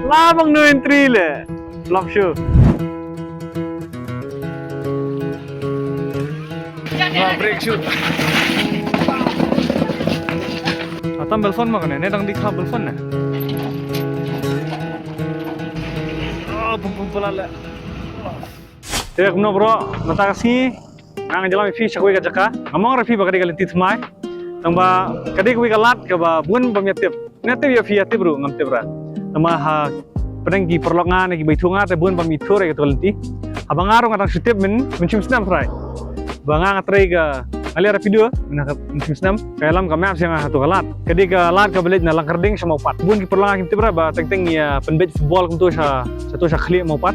Labang no entry le. Flop show. Break shoot. Atam belfon makan ne dang dikha belfon ne. Pum pelala. Tek no bro, nata kasi ang jalan fi sakoi ka jaka. Among rafi bakari kali tithmai. Tamba kadi kui kalat ka ba bun pamyatip. Netip ya fi atip bro ngamtip ra. Tamba ha pedanggi perlongan gi baitunga te bun pamiture ka tolenti. Abang arong atang sutip min mencim senam fry. Banga ngatrai ka ali ara video mina ka mencim senam kalam ka maps yang hatu kalat. Kadi ka lat ka belit na langkarding sa maupat. Bun ki perlongan kim tibra ba teng ya penbet football kum tu sa satu sa khli maupat.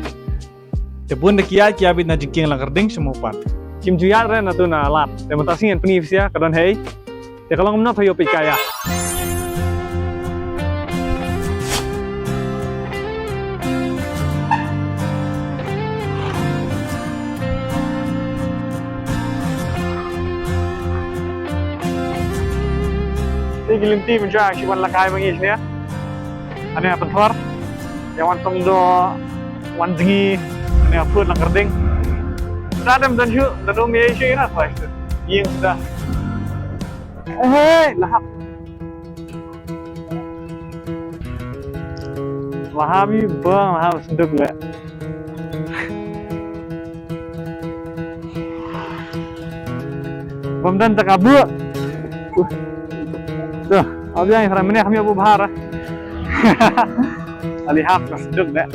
Te bun de kia bit na jingking langkarding sa maupat. Kim juyat re na tu na lat. Te matasingan penif sia kadon hei. Te kalau ngomna thoyo pikaya. Gilinti menjadi si wan lakai bangis ni ya. Ane apa thor? Yang wan tong do wan zingi ane apa lang kerding. Sudah ada dan syu dan do mie syu ina apa itu? Yang sudah. Lahap. Lahabi bang lahap sedap le. Bamdan takabu. Tuh, abang yang ramai ni kami abu bahar. Alihap sedap deh.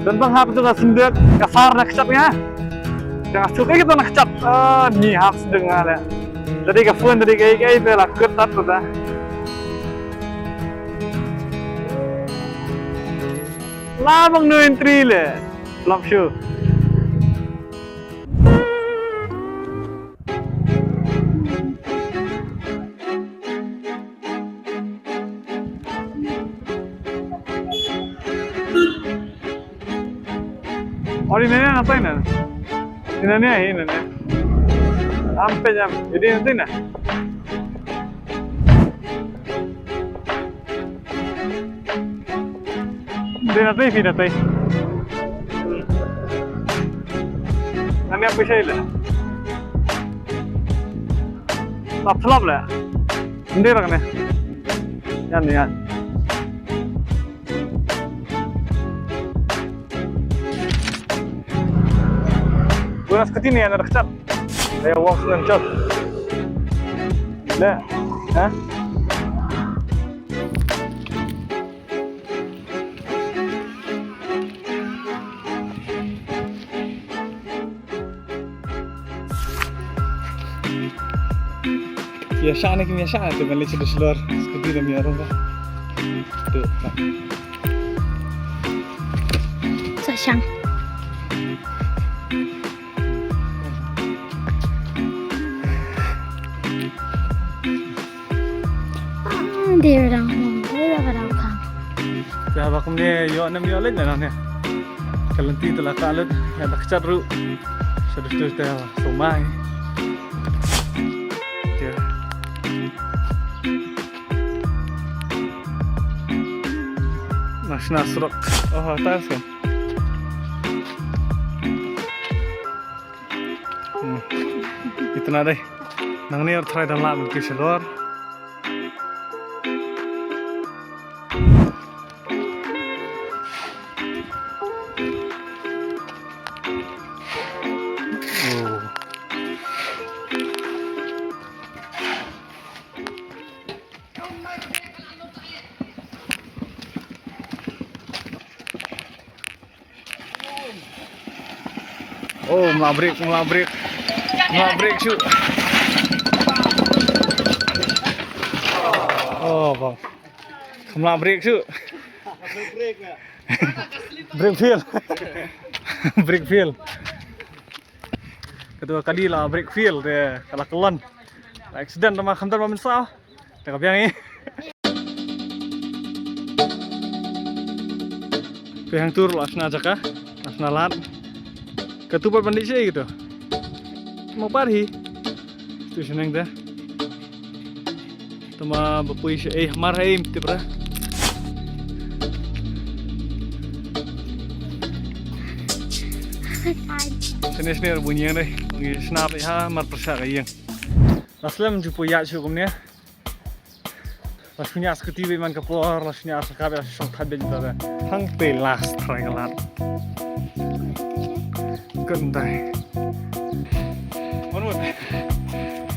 Dan bang hap itu nggak sedap, kasar nak kecapnya. Jangan suka kita nak kecap. Ni hap sedap nggak. Jadi kafun tadi kayak itu lah ketat tu dah. Labang no entry le, flop show. Oh ini ngapain ya? Ini. Sampai jam. Jadi nanti nah. Nanti. Nanti apa sih lah? Lap lah. Nanti lah kan ya? Yan. Bukan seketini ya, ada kecap. Saya walk dengan cok. Dah, hah? Biasa tu kan leceh seluar seketini demi orang kan. Tu. Sayang. Dia orang kan. Ya bakum ni yo nam yo leh na. Kalanti tu lah kalut ya tak cat ru. Sudah somai. Ya. Nasrok. Oh, atas kan. Itu nade. Nang ni orang try dan lap ke seluar. Oh, melabrik shoot. Oh, bang. Melabrik shoot. Break feel. Kedua kali lah break feel deh kalau kelon. Accident sama kantor pemirsa. Tengok yang ini. Pihang tur lasna jaka, lasna lat. Ketupat pandai sih gitu. Mau parhi. Itu seneng dah. Tama bapuy siya marhay tibra. Sini bunyi deh. Bunyi snap ha mar persa kayang. Aslam jupo ya chukum ne. Lasnya seperti man kapor, lasnya sekabe song tabe juga. Hang pe last try galat. Gendai. Menurut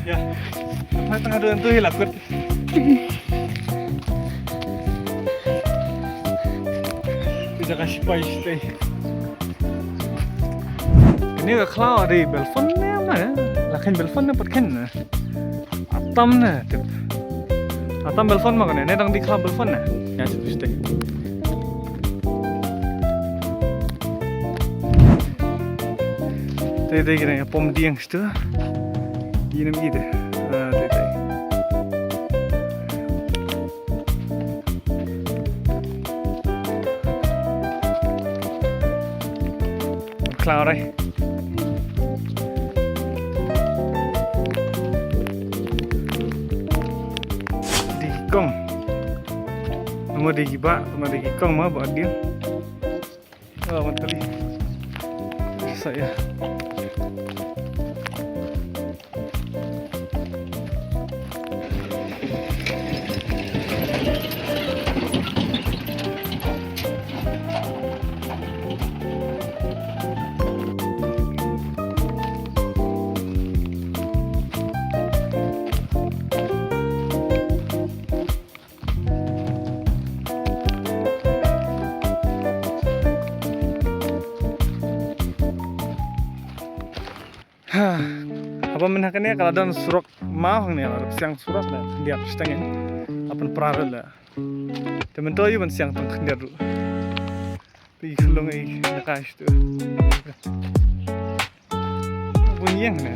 ya. Apa tengah doan tuh hilakut. Bisa kasih pay stay. Ini ke cloud di belfon ni mana? Lakin belfon ni perken na. Atam na. Atam belfon mana? Ni dang di cloud belfon na. Ya cukup stay. Tadi kira ya pom diang situ. Ini gitu. Tadi. Cloud đây. Kong, nama dia giba, nama dia kong mah buat dia. Oh, mantap ni. Saya. Apa menhakannya kalau ada surak mau nih, ada siang surak lah, dia setengah, apa peraral lah. Temen tuh aja siang tengah dia dulu. Pergi sulung ini nakas tu. Bunyi yang ni.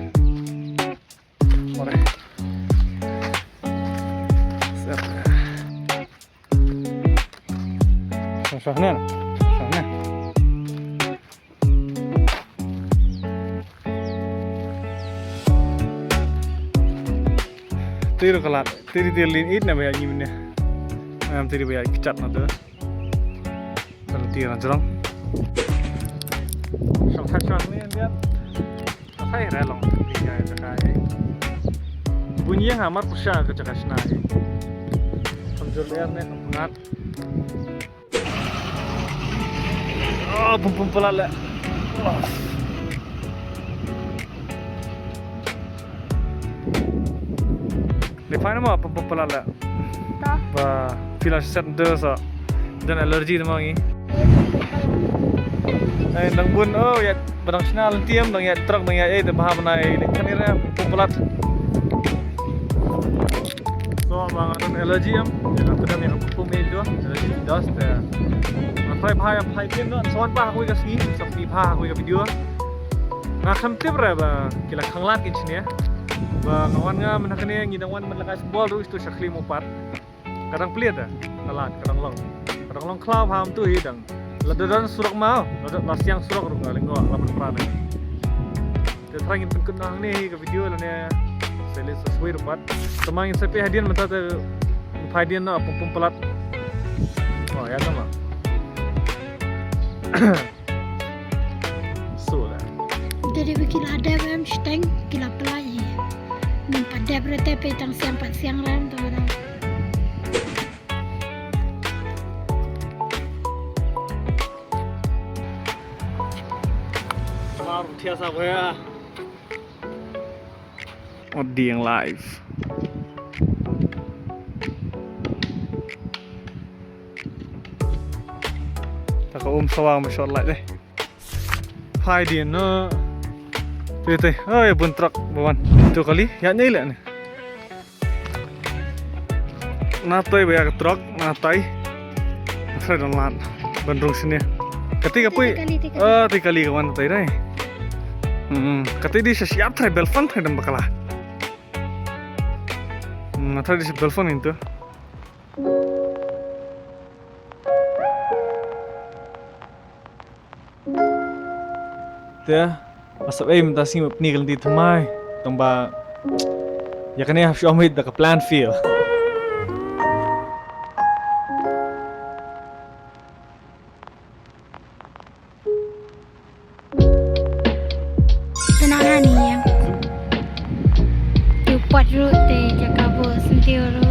Mari. Siap. Sahna. Sahna. Tiri kalat, tiri lin it na bayar ni. Am tiri bayar kicat na tu. Kalau tiri ranjang. Sang ni dia. Saya relong tiga cakai. Bunyi yang hamar pusha ke cakai senai. Kamjor liar ni kampungat. Oh, pum pelat le. Define apa pum pelat le? Tak. Bah, feel set dosa. Dan alergi tu mangi. Nang bun oh ya barang sinal tiam dang ya truk dang ya itu bahasa nai kanira pum pelat. So bang ada alergi am, ya kita ni pum itu alergi dust ya. Try phai pin tu soan pa aku ikas ni, sapi pa aku ikas video. Nak kamtip ra ba kila khanglat kin sini ya. Ba ngawan nga manakani ngidangwan manlakas ball tu itu sakli mopat. Kadang pelit dah, kalat kadang long cloud ham tu hidang. Ladadan surak mau, ladas yang surak ru ngaling gua lapan prana. Dia terangin penkun nang ni ke video lah ni. Saya lihat sesuai rupat. Temangin sampai hadian mata tu hadian na pum pelat. Oh ya nama. Sudah. Jadi bikin ada yang steng kila pelai. Nampak dia berarti petang siang ram tu orang. Baru tiasa saya. Odi yang live. Tak kau sawang masya Allah deh. Hai dia no. Tete, oh ya buntrak bawan. Itu kali, ya nyila nih. Natai bayar truk, natai. Saya dolan Bandung sini. Ketika pui, tiga kali kawan natai deh. Ketika dia siap try belfon try dan bakalah. Natai di belfon itu. Dia masuk minta sih peninggal di temai, tambah ya kan ya harus omit dah ke plan feel. ni yang tu pot ru te jaka bo sentiu ru